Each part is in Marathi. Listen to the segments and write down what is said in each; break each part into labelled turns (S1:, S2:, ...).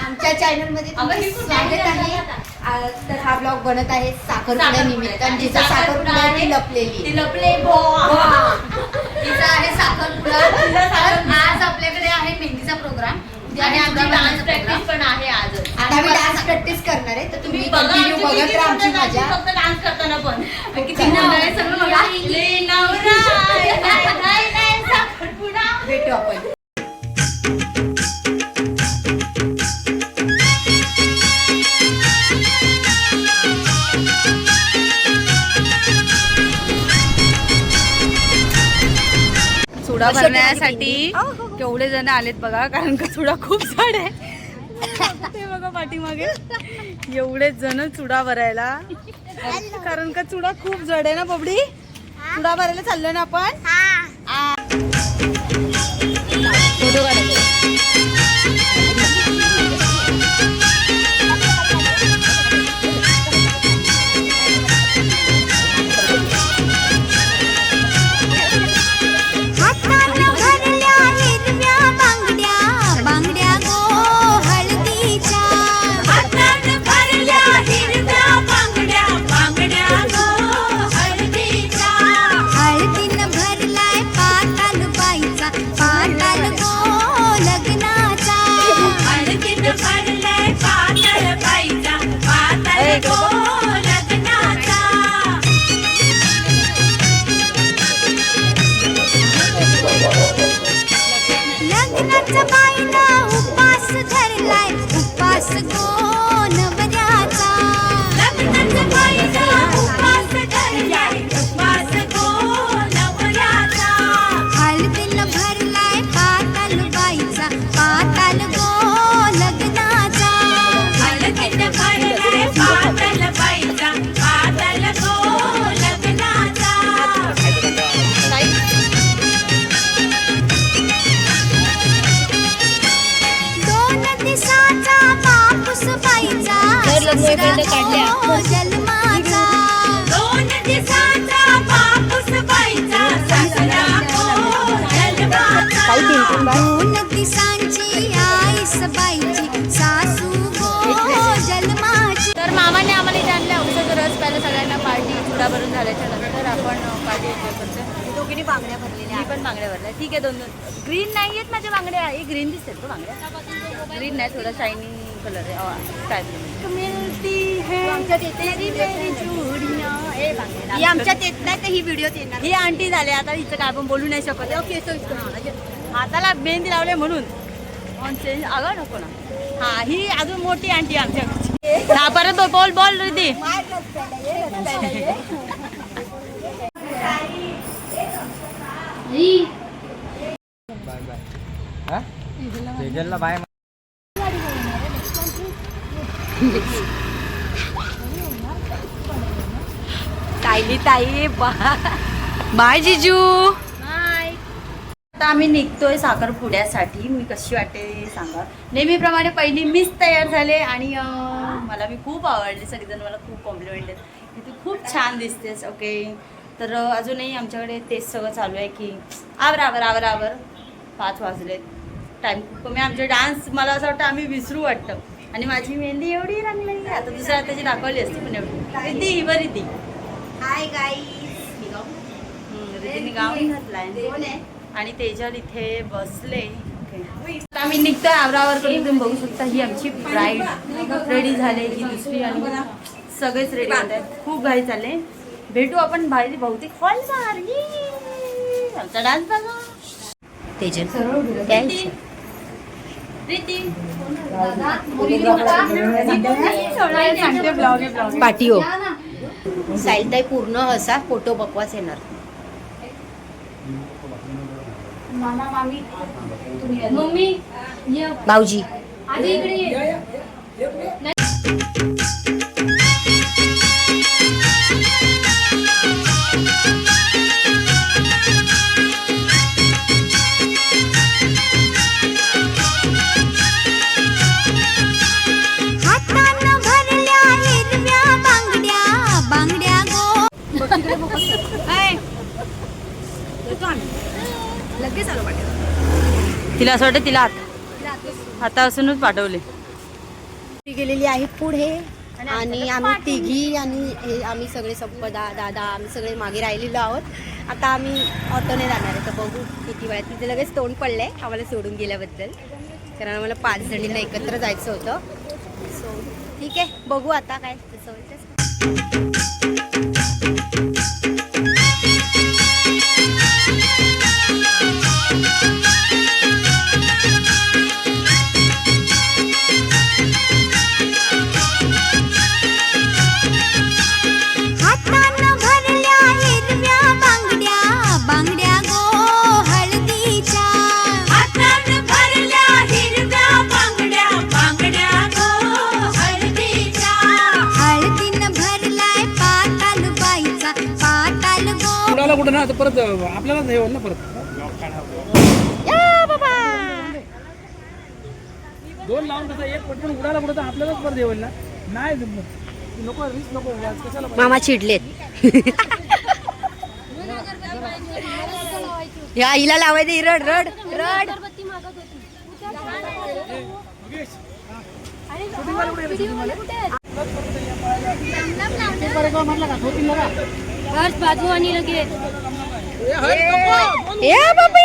S1: आमच्या चॅनल मध्ये तुमचं स्वागत आहे। तर हा ब्लॉग बनत आहे साखरपुड्या निमित्त आणि जिचा साखरपुडा आहे ती लपलेली तिचा आहे साखरपुडा। आज आपल्याकडे आहे मेहंदीचा प्रोग्राम आणि आमची डान्स प्रॅक्टिस पण आहे आज। आता मी डान्स प्रॅक्टिस करणार आहे तर तुम्ही कंटिन्यू बघत राहा आमची मजा।
S2: फक्त डान्स करताना पण किती नवरा सगळं बघा ले नवरा नाही साखरपुडा
S1: भेटू आपण।
S2: चुडा भरण्यासाठी केवढे जण आलेत बघा, कारण का चुडा खूप जड आहे। ते बघा पाठीमागे एवढेच जण चुडा भरायला, कारण का चुडा खूप जड आहे ना बबडी। चुडा भरायला चाललो ना आपण। फोटो काढायचा। तर मामाने आम्हाला इथे आणले औषध रस प्यायला सगळ्यांना पार्टी चुडा भरून झाल्याच्या नंतर आपण पार्टी एन्जॉय करतो। दोघींनी बांगड्या भरलेल्या, मी पण बांगड्या भरल्या। ठीक आहे, दोन ग्रीन नाही आहेत माझ्या बांगड्या, हे ग्रीन दिसतात का बांगड्या? ग्रीन नाही, थोडा शायनिंग कलर आहे। काय मिळती है आमच्यात येते आमच्यात येत नाही तर ही व्हिडिओ येणार। ही आंटी झाले आता, हिचं काय आपण बोलू नाही शकत। ओके, हाताला मेहंदी लावले म्हणून अगं नको ना। हा, ही अजून मोठी आंटी आमच्याकडची। हा, परत बोल बोल रिद्धी।
S3: बाय
S2: ताईली ताई बाय जिजू। आता आम्ही निघतोय साखरपुड्यासाठी। मी कशी वाटते सांगा। नेहमीप्रमाणे पहिली मीच तयार झाले आणि मला मी खूप आवडले। सगळेजण मला खूप कॉम्प्लिमेंट देत, तू खूप छान दिसतेस। ओके, तर अजूनही आमच्याकडे तेच सगळं चालू आहे की आवर 5 वाजलेत, टाईम खूप कमी। आमचे डान्स मला असं वाटतं आम्ही विसरू वाटतं। आणि माझी मेहंदी एवढी रंगली, आता दुसऱ्या त्याची दाखवली असती पण एवढी। रिद्धी बरी ती
S1: हाय गाईस,
S2: रिद्धीने गाऊन घातलाय आणि तेजल इथे बसले। आता आम्ही निघतोय आवरावर करून, तुम्ही बघू शकता ही आमची ब्राईड रेडी झाले, ही दुसरी आणि सगळेच रेडी होत आहेत। खूप घाई चालले। भेटू आपण बाहेर बहुतेक हॉल बाहेर। आमचा डान्स बघा। तेजल
S1: पाटिओ साईलताई पूर्ण हसा, फोटो बकवास येणार।
S2: मामा मामी मम्मी
S1: भाऊजी
S2: आधी इकडे ये। लगेच आलो पाठवलं तिला, असं वाटतं तिला आता असूनच पाठवले।
S1: गेलेली आहे पुढे आणि आम्ही तिघी आणि हे आम्ही सगळे संपदा दादा आम्ही सगळे मागे राहिलेलो आहोत. आता आम्ही ऑटोने जाणार आहे. तर बघू किती वेळात. तिथे लगेच तोंड पडलंय आम्हाला सोडून गेल्याबद्दल, कारण आम्हाला 5 जणींना एकत्र जायचं होतं. सो ठीक आहे, बघू आता काय तसं होतं.
S3: कुठं ना आता परत आपल्यालाच हे होईल ना परत. दोन लावून कसं एक पटकन उडाला कुठं तर आपल्यालाच परत हे होईल ना. नाही नको रिस्क नको कशाला.
S1: मामा चिडलेत. या हिला लावायचं. रड रड रड.
S4: बस बाजू आणि लगे
S1: ए बाबी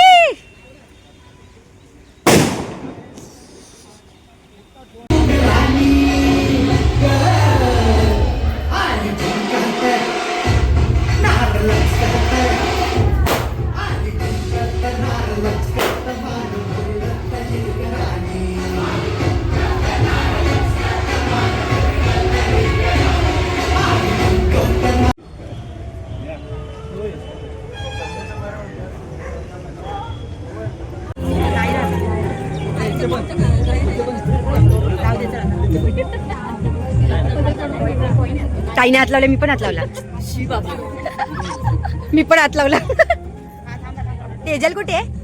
S1: ताईने हात लावला, मी पण हात लावला. मी पण हात लावला. तेजल कुठे आहे?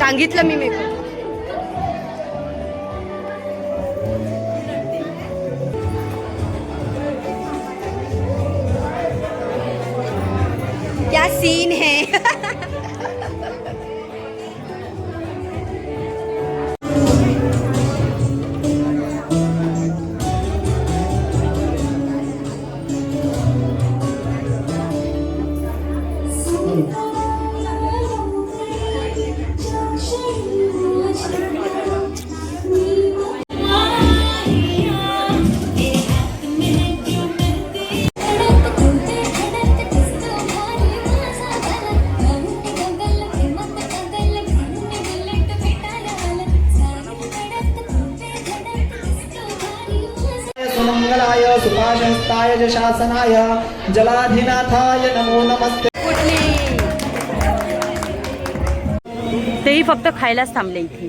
S1: सांगितलं मी मेकअप. क्या सीन है.
S5: सुमंगलाय सुभाषस्ताय जशासनाय जलाधिनाथाय नमो नमस्ते.
S2: तेही फक्त खायलाच थांबले इथे.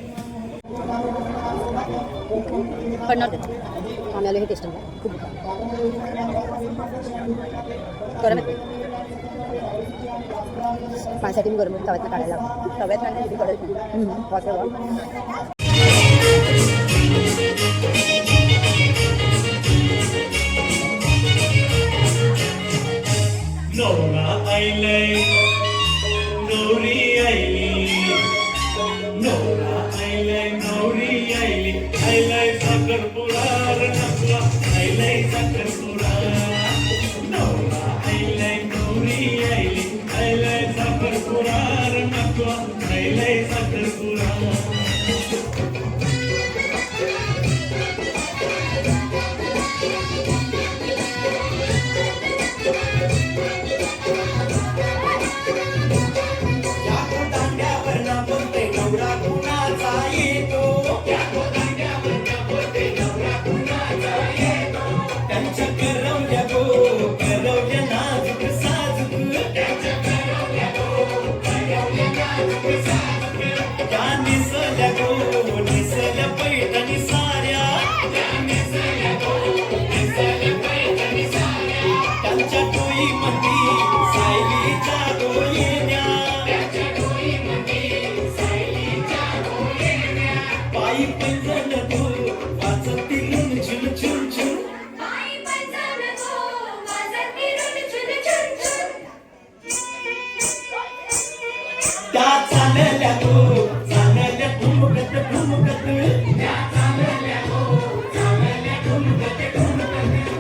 S1: पण आम्हाला हे टेस्ट खूप गरम आहे. माझ्यासाठी मी गरम तव्यात काढायला तव्यात नाही किती कडक
S6: नवरा आईलय नवरी आईली नवरा आईलय नवरी आईली आईलय साखरपुडा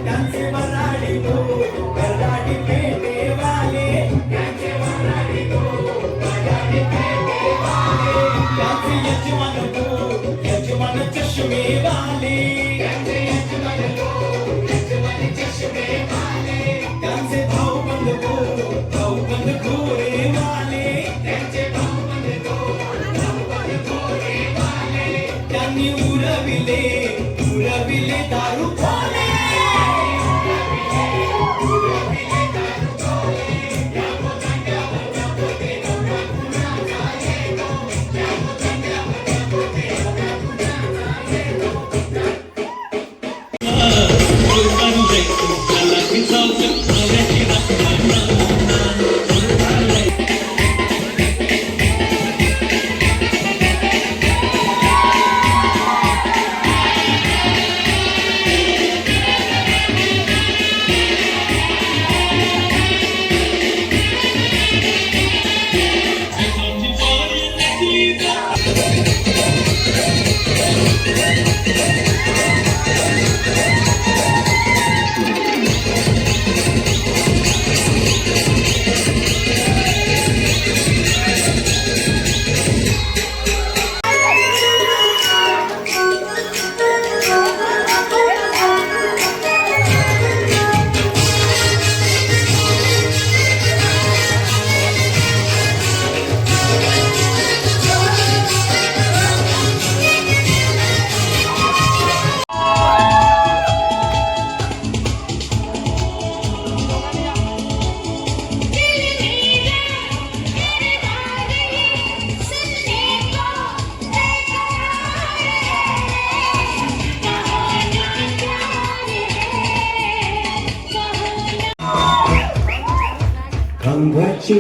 S5: त्यांचे वराडी गो वराडी पेटेवाले त्यांचे यजमान गो यजमान चष्मेवाले त्यांचे भाऊबंद गो भाऊबंद गोरेवाले त्यांनी उरविले उरविले दारू खोले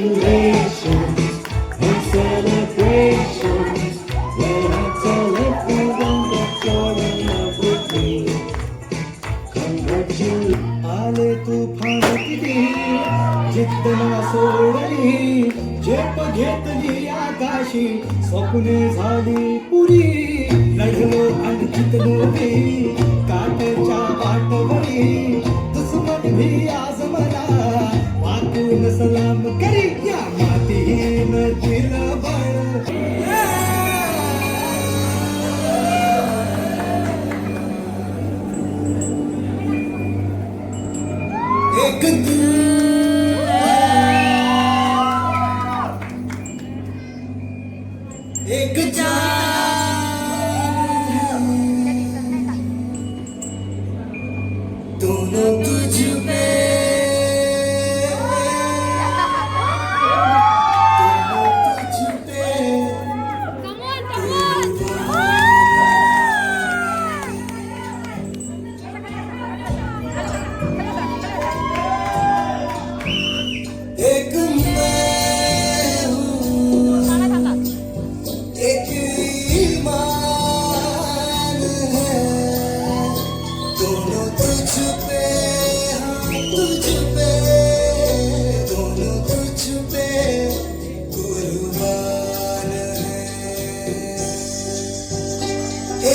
S5: Congratulations and celebrations when I tell everyone that you're in love with me. Congratulations. आले तूफान किती जिद्द ना सोडली झेप घेतली आकाशी स्वप्ने झाली पुरी लढलो आणि जिंकलो मी काटच्या वाटवरी दुश्मन भी आज मला वाकून सलाम करी या मातीहीन दिलं बळ एक एक दोनों तुझ पे एक मैं हूँ एक ईमान है दोनों तुझ पे हाँ तुझ पे दोनों तुझ पे कुर्बान है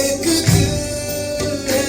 S5: एक दिल है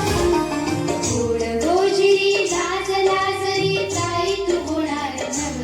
S7: गोड गोजिरी लाज लाजरी ताई तू होणार नवरी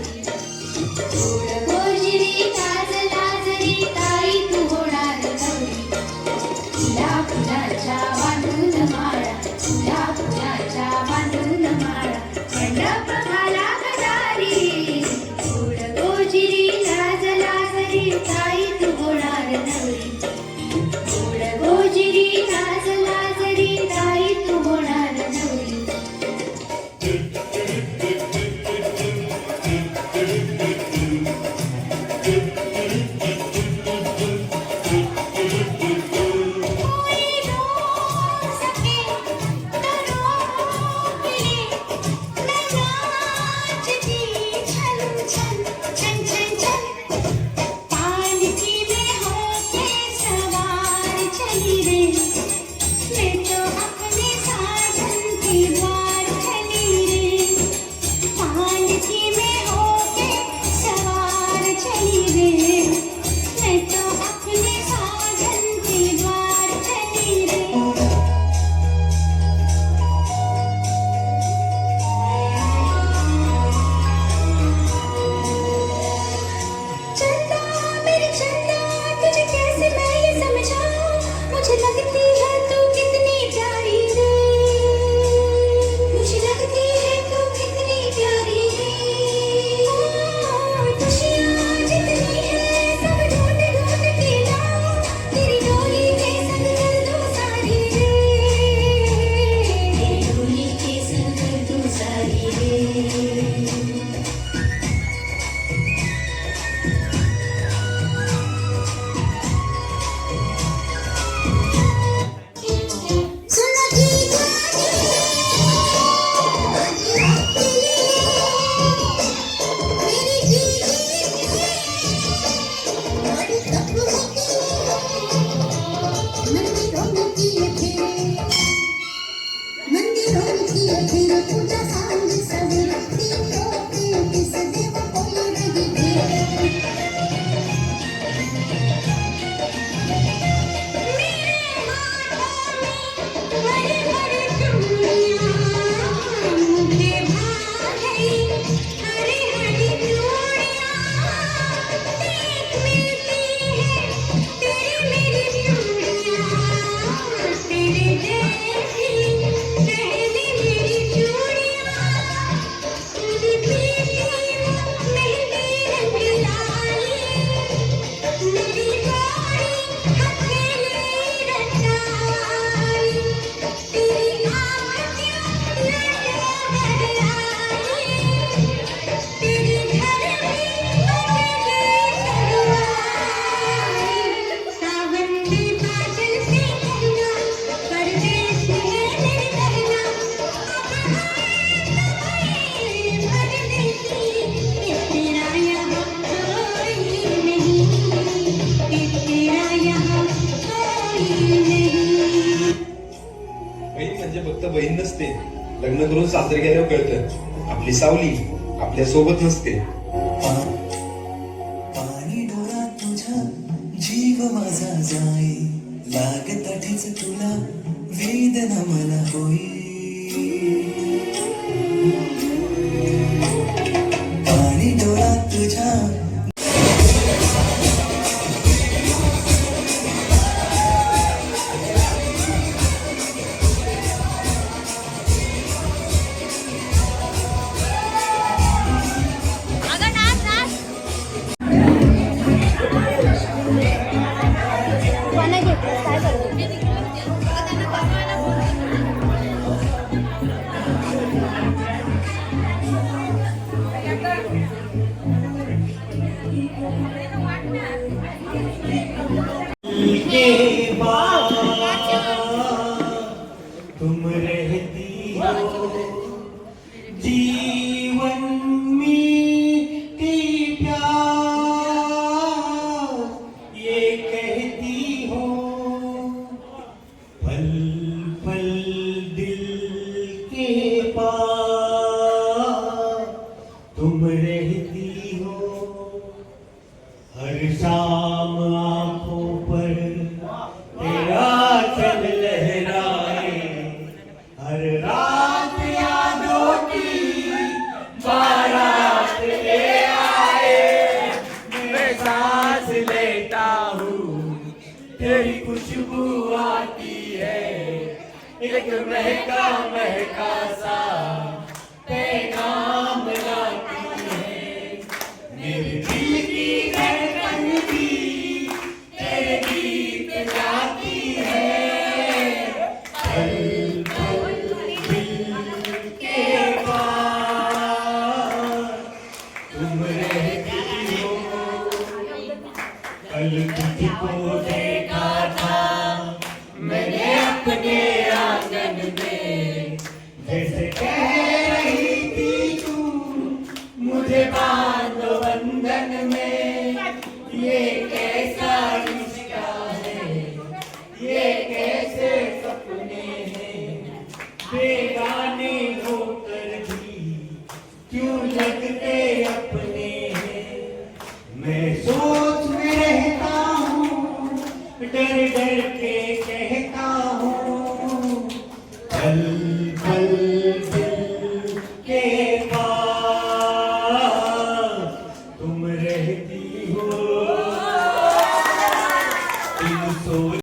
S7: बहीण नसते. लग्न करून सासरे गेल्यावर कळतं आपली सावली आपल्या सोबत नसते.
S5: पाणी डोळ्यात तुझ्या जीव माझा जाई, लागताठीच तुला वेदना मला होई. पाणी डोळ्यात तुझ्या
S1: कोणा घेतलं काय करतो
S6: के बाद तुम रहती हो जीवन मीठी प्यार, ये कहती हो पल पल दिल के पास तुम रहती हो. हर शाम आंखों पर तेरा चल लहराए, हर रात यादों की बारात ले आए. मैं सांस लेता हूँ तेरी खुशबू आती है, एक महका महका सा पैगाम लाती है. मेरे दिल की धड़कन भी तेरे गीत गाती है. पल पल दिल के पास तुम रहती हो. कल तुझको देखा था मैंने अपने आंगन में, जैसे कह रही थी तू मुझे बांधो बंधन में. ये कैसा रिश्ता है, ये कैसे सपने हैं, बेगाने होकर भी क्यों लगते अपने हैं. मैं सोच में रहता हूँ डर डर के कहता हूँ पल पल दिल के पास तुम रहती हो. दिल सोच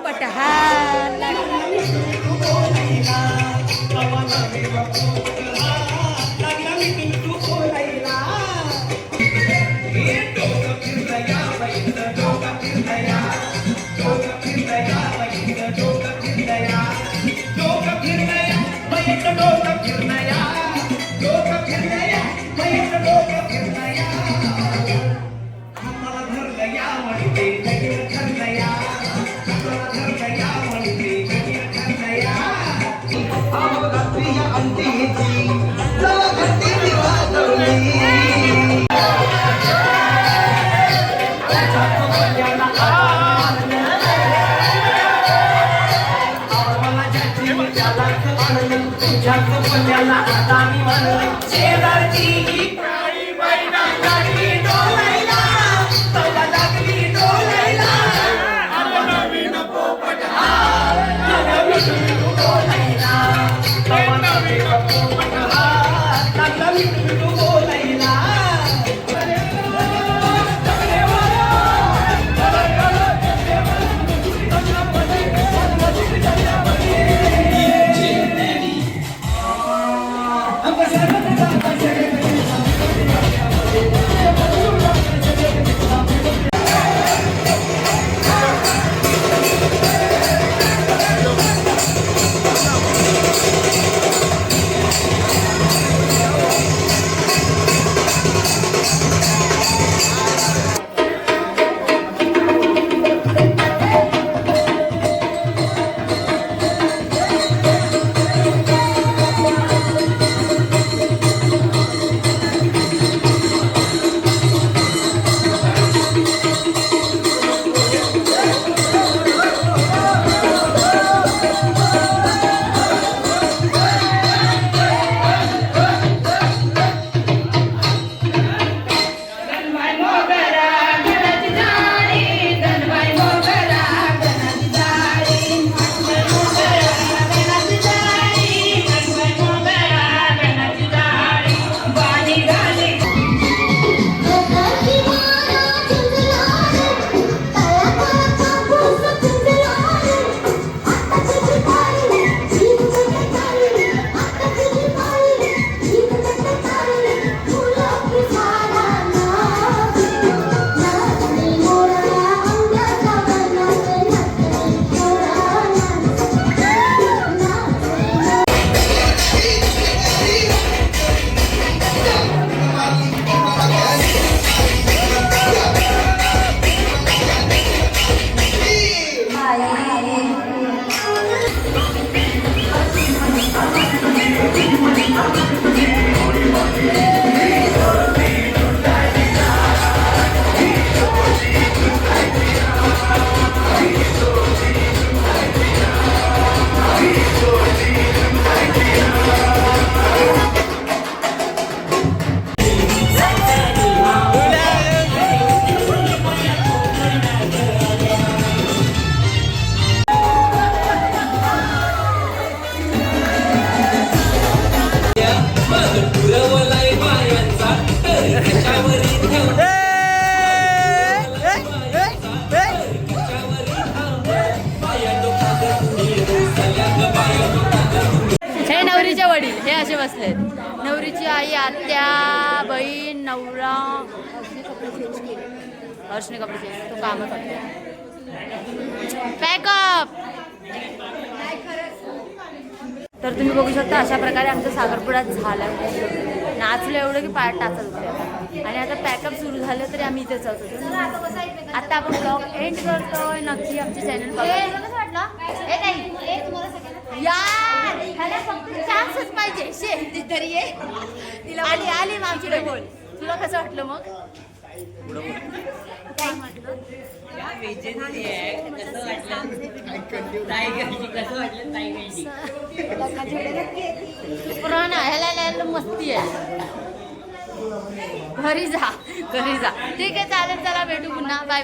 S1: पोपट हा लागला मिठू बोलायला.
S2: हे नवरीचे वडील हे असे बसलेत. नवरीची आई, आत्या, बहीण, नवरा. हर्षने कपडे चेंज तो कामच करतो. पॅकअप. तर तुम्ही बघू शकता अशा प्रकारे आमचा साखरपुडा झाला. नाचलं एवढं की पायात टाचत होते. आणि आता पॅकअप सुरू झालं तरी आम्ही इथेच होतो. आता आपण ब्लॉग एंड करतोय. नक्की आमचे चॅनल बघा. यार ह्याला फक्त चान्सच पाहिजे. शेती तरी ये तिला आली आली मागची बोल. तुला कसं वाटलं मग? काय म्हटलं? पुराणा ह्याला मस्ती आहे. घरी जा घरी जा. ठीक आहे चालेल. चला भेटू पुन्हा. Bye bye.